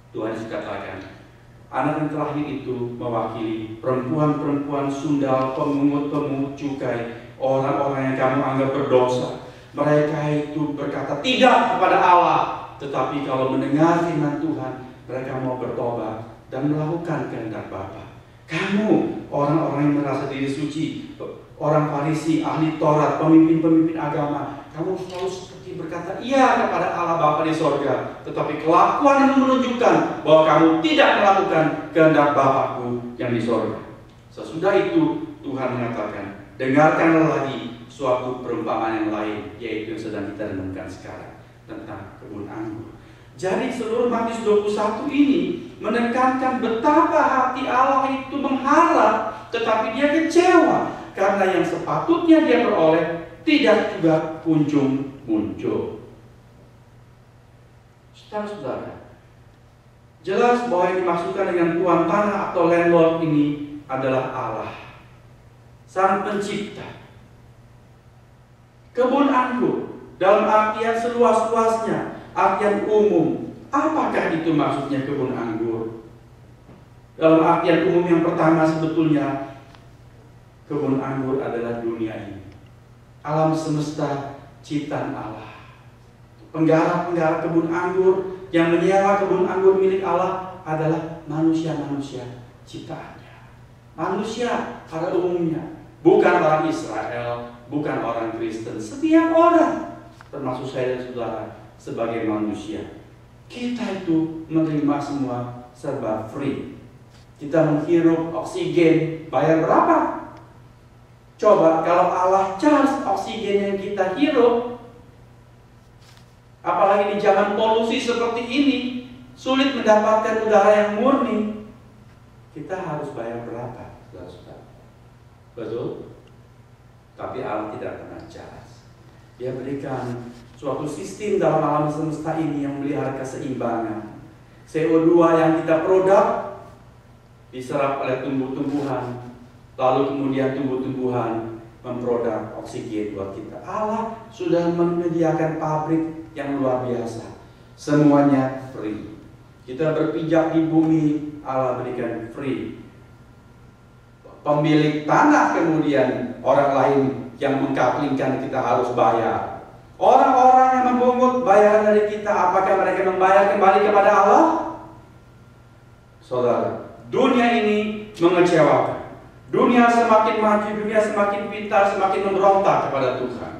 Tuhan Yesus katakan, anak yang terakhir itu mewakili perempuan-perempuan sundal, pemungut-pemungut cukai, orang-orang yang kamu anggap berdosa. Mereka itu berkata tidak kepada Allah, tetapi kalau mendengar firman Tuhan, mereka mau bertobat dan melakukan kehendak Bapa. Kamu, orang-orang yang merasa diri suci, orang Farisi, ahli Taurat, pemimpin-pemimpin agama, kamu selalu seperti berkata iya kepada Allah Bapa di sorga, tetapi kelakuan menunjukkan bahwa kamu tidak melakukan kehendak Bapakku yang di sorga. Sesudah itu Tuhan mengatakan, dengarkanlah lagi suatu perumpamaan yang lain, yaitu yang sedang kita renungkan sekarang tentang kebun anggur. Jadi seluruh Matius 21 ini menekankan betapa hati Allah itu mengharap, tetapi dia kecewa karena yang sepatutnya dia peroleh tidak juga kunjung muncul. Saudara-saudara, jelas bahwa yang dimaksudkan dengan tuan tanah atau landlord ini adalah Allah, Sang Pencipta. Kebun anggur dalam artian seluas-luasnya, artian umum. Apakah itu maksudnya kebun anggur? Dalam artian umum yang pertama, sebetulnya kebun anggur adalah dunia ini, alam semesta ciptaan Allah. Penggarap-penggarap kebun anggur yang menyewa kebun anggur milik Allah adalah manusia-manusia ciptaannya. Manusia pada umumnya, bukan orang Israel, bukan orang Kristen. Setiap orang, termasuk saya dan saudara, sebagai manusia, kita itu menerima semua serba free. Kita menghirup oksigen, bayar berapa? Coba kalau Allah charge oksigen yang kita hirup, apalagi di zaman polusi seperti ini, sulit mendapatkan udara yang murni, kita harus bayar berapa? Saudara-saudara, betul? Tapi Allah tidak pernah charge. Dia berikan suatu sistem dalam alam semesta ini yang memelihara keseimbangan. CO2 yang kita produk diserap oleh tumbuh-tumbuhan, lalu kemudian tumbuh-tumbuhan memproduk oksigen buat kita. Allah sudah menyediakan pabrik yang luar biasa. Semuanya free. Kita berpijak di bumi, Allah berikan free. Pemilik tanah kemudian orang lain yang mengkaplingkan kita harus bayar. Orang-orang yang memungut bayaran dari kita, apakah mereka membayar kembali kepada Allah? Saudara, dunia ini mengecewakan. Dunia semakin maju, dunia semakin pintar, semakin memberontak kepada Tuhan.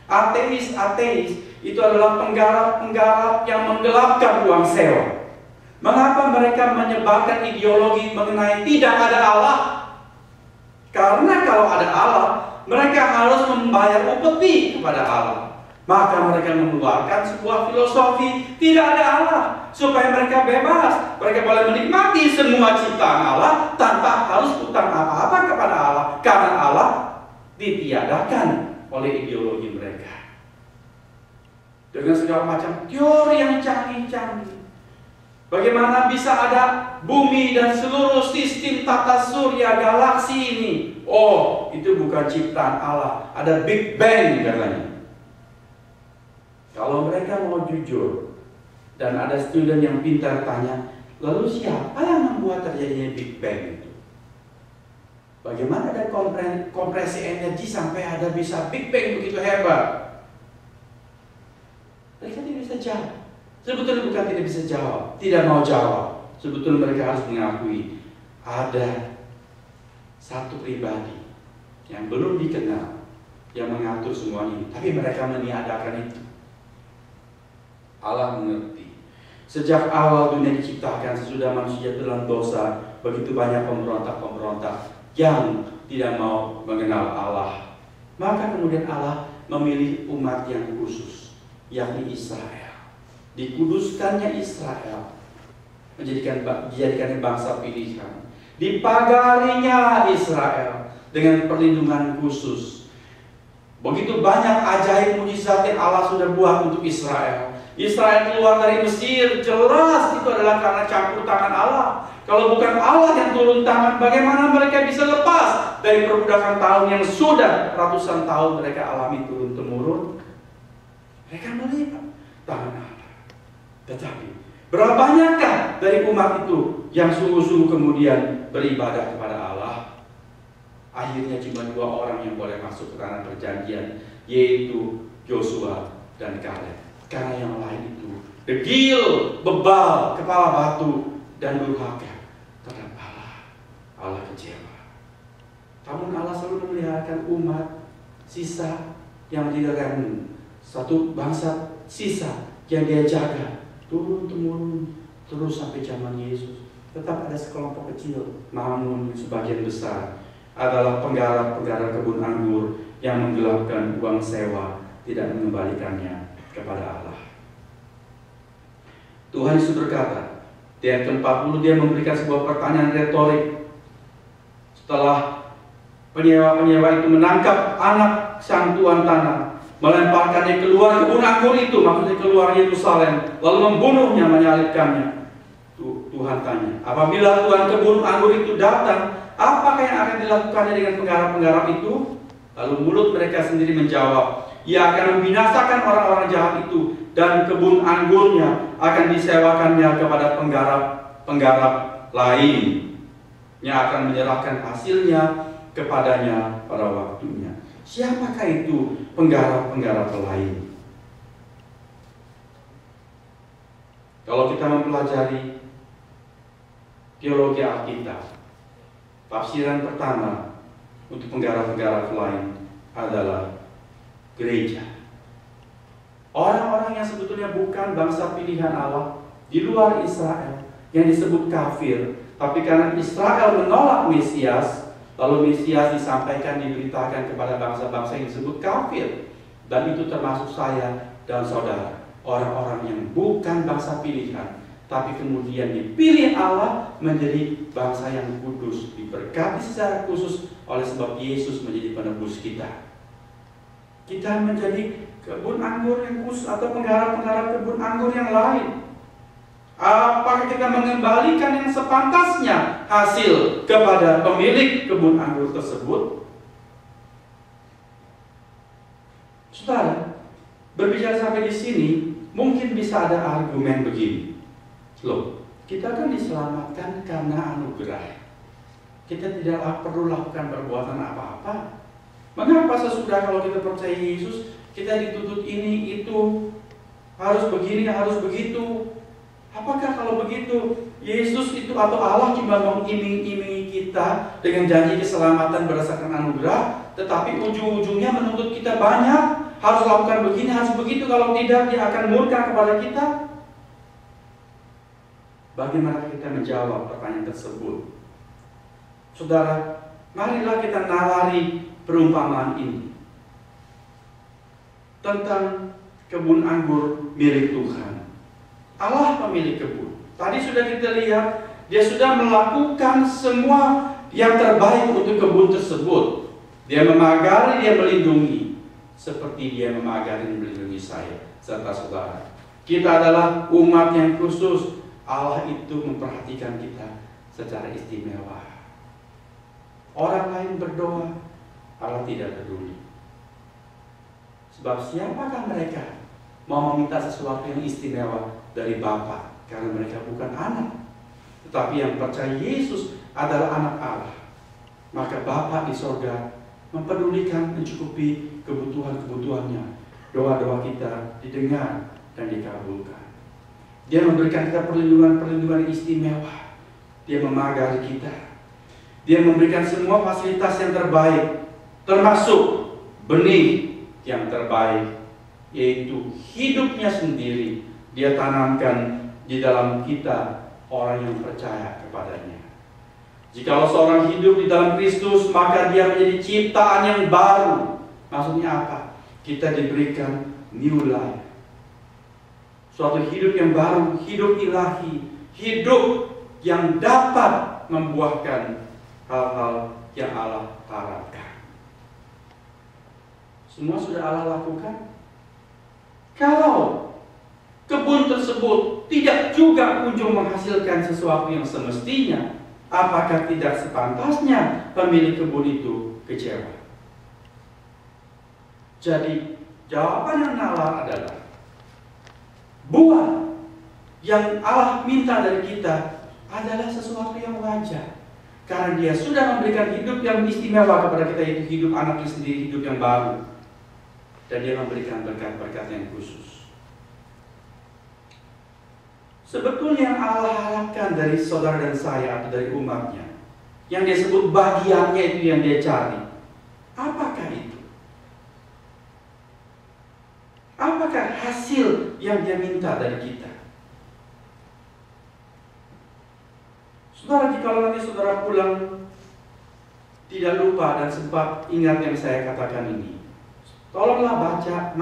Ateis itu adalah penggarap-penggarap yang menggelapkan uang sewa. Mengapa mereka menyebarkan ideologi mengenai tidak ada Allah? Karena kalau ada Allah, mereka harus membayar upeti kepada Allah. Maka mereka mengeluarkan sebuah filosofi tidak ada Allah, supaya mereka bebas. Mereka boleh menikmati semua ciptaan Allah tanpa harus utang apa-apa kepada Allah, karena Allah ditiadakan oleh ideologi mereka. Dengan segala macam teori yang canggih-canggih. Bagaimana bisa ada bumi dan seluruh sistem tata surya galaksi ini? Oh, itu bukan ciptaan Allah. Ada Big Bang katanya. Kalau mereka mau jujur, dan ada student yang pintar tanya, lalu siapa yang membuat terjadinya Big Bang itu? Bagaimana ada kompresi energi sampai ada bisa Big Bang begitu hebat? Mereka tidak bisa jawab. Sebetulnya bukan tidak bisa jawab, tidak mau jawab. Sebetulnya mereka harus mengakui ada satu pribadi yang belum dikenal yang mengatur semua ini, tapi mereka meniadakan itu. Allah mengerti. Sejak awal dunia diciptakan, sesudah manusia dalam dosa, begitu banyak pemberontak-pemberontak yang tidak mau mengenal Allah. Maka kemudian Allah memilih umat yang khusus, yakni Israel. Dikuduskannya Israel, dijadikan bangsa pilihan. Dipagarinya Israel dengan perlindungan khusus. Begitu banyak ajaib mujizat yang Allah sudah buat untuk Israel. Israel keluar dari Mesir, jelas itu adalah karena campur tangan Allah. Kalau bukan Allah yang turun tangan, bagaimana mereka bisa lepas dari perbudakan tahun yang sudah ratusan tahun mereka alami turun-temurun? Mereka melihat tangan Allah. Tetapi Berapa banyakkah dari umat itu yang sungguh-sungguh kemudian beribadah kepada Allah? Akhirnya cuma 2 orang yang boleh masuk ke tanah perjanjian, yaitu Yosua dan Kaleb. Karena yang lain itu degil, bebal, kepala batu, dan durhaka terhadap Allah. Allah kecewa. Namun Allah selalu memeliharakan umat sisa yang tidak remuk, satu bangsa sisa yang dia jaga turun-temurun terus sampai zaman Yesus. Tetap ada sekelompok kecil, namun sebagian besar adalah penggarap-penggarap kebun anggur yang menggelapkan uang sewa, tidak mengembalikannya kepada Allah. Tuhan Yesus berkata, di ayat ke-40 dia memberikan sebuah pertanyaan retorik. Setelah penyewa-penyewa itu menangkap anak sang tuan tanah, melemparkannya keluar kebun anggur itu, maksudnya keluar Yerusalem, lalu membunuhnya, menyalibkannya. Tuhan tanya, apabila tuan kebun anggur itu datang, apakah yang akan dilakukannya dengan penggarap-penggarap itu? Lalu mulut mereka sendiri menjawab, ia akan membinasakan orang-orang jahat itu, dan kebun anggurnya akan disewakannya kepada penggarap-penggarap lain, yang akan menyerahkan hasilnya kepadanya pada waktunya. Siapakah itu penggarap-penggarap lain? Kalau kita mempelajari teologi Alkitab, tafsiran pertama untuk penggarap-penggarap lain adalah gereja. Orang-orang yang sebetulnya bukan bangsa pilihan Allah, di luar Israel, yang disebut kafir, tapi karena Israel menolak Mesias, lalu Mesias disampaikan, diberitakan kepada bangsa-bangsa yang disebut kafir. Dan itu termasuk saya dan saudara, orang-orang yang bukan bangsa pilihan, tapi kemudian dipilih Allah menjadi bangsa yang kudus, diberkati secara khusus oleh sebab Yesus menjadi penebus kita. Kita menjadi kebun anggur yang khusus atau penggarap-penggarap kebun anggur yang lain. Apakah kita mengembalikan yang sepantasnya hasil kepada pemilik kebun anggur tersebut? Saudara, berbicara sampai di sini, mungkin bisa ada argumen begini. Loh, kita kan diselamatkan karena anugerah. Kita tidak perlu lakukan perbuatan apa-apa. Mengapa sesudah kalau kita percaya Yesus, kita dituntut ini, itu, harus begini, harus begitu? Apakah kalau begitu, Yesus itu atau Allah cuma mengiming-imingi kita dengan janji keselamatan berdasarkan anugerah, tetapi ujung-ujungnya menuntut kita banyak, harus lakukan begini, harus begitu, kalau tidak dia akan murka kepada kita? Bagaimana kita menjawab pertanyaan tersebut? Saudara, marilah kita nalari perumpamaan ini tentang kebun anggur milik Tuhan. Allah pemilik kebun. Tadi sudah kita lihat, dia sudah melakukan semua yang terbaik untuk kebun tersebut. Dia memagari, dia melindungi, seperti dia memagari dan melindungi saya serta saudara. Kita adalah umat yang khusus. Allah itu memperhatikan kita secara istimewa. Orang lain berdoa, Allah tidak peduli. Sebab siapakah mereka mau meminta sesuatu yang istimewa dari Bapa? Karena mereka bukan anak, tetapi yang percaya Yesus adalah anak Allah. Maka Bapa di sorga mempedulikan, mencukupi kebutuhan-kebutuhannya. Doa-doa kita didengar dan dikabulkan. Dia memberikan kita perlindungan-perlindungan istimewa. Dia memagari kita. Dia memberikan semua fasilitas yang terbaik, termasuk benih yang terbaik, yaitu hidupnya sendiri. Dia tanamkan di dalam kita, orang yang percaya kepadanya. Jikalau seorang hidup di dalam Kristus, maka dia menjadi ciptaan yang baru. Maksudnya apa? Kita diberikan new life, suatu hidup yang baru, hidup ilahi, hidup yang dapat membuahkan hal-hal yang Allah harapkan. Semua sudah Allah lakukan. Kalau kebun tersebut tidak juga kunjung menghasilkan sesuatu yang semestinya, apakah tidak sepantasnya pemilik kebun itu kecewa? Jadi jawaban yang nalar adalah buah yang Allah minta dari kita adalah sesuatu yang wajar. Karena Dia sudah memberikan hidup yang istimewa kepada kita, yaitu hidup anaknya sendiri, hidup yang baru. Dan Dia memberikan berkat-berkat yang khusus. Sebetulnya yang Allah harapkan dari saudara dan saya atau dari umatnya, yang Dia sebut bagiannya itu yang Dia cari. Apakah itu? Apakah hasil yang Dia minta dari kita? Saudara, jika nanti saudara pulang, tidak lupa dan sempat ingat yang saya katakan ini, tolonglah baca